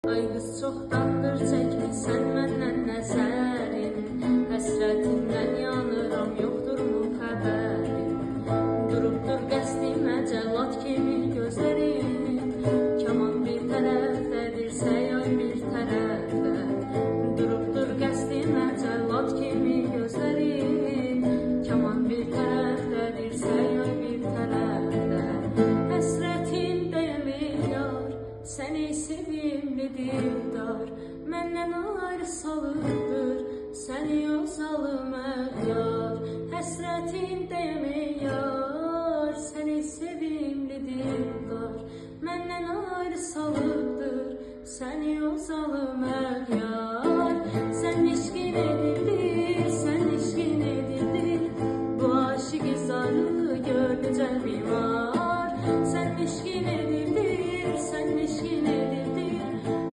Ay qız çoxdandır çəkmisən məndən nəzərin, həsrətindən yanıram, yoxdur mu xəbərin? Durubdur qəsdimə cəllad kimi gözlərin, kaman bir tərəfdədir, səy bir tərəfdə. Durubdur qəsdimə cəllad kimi gözlərin, kaman bir tərəfdədir, səy bir tərəfdə. Həsrətin deyil yar, səni sevimli dildar, məndən ayrı salıbdır, səni o zalım əyyar. Həsrətin deyil yar, səni sevimli dildar, məndən ayrı salıbdır, səni o zalım əyyar.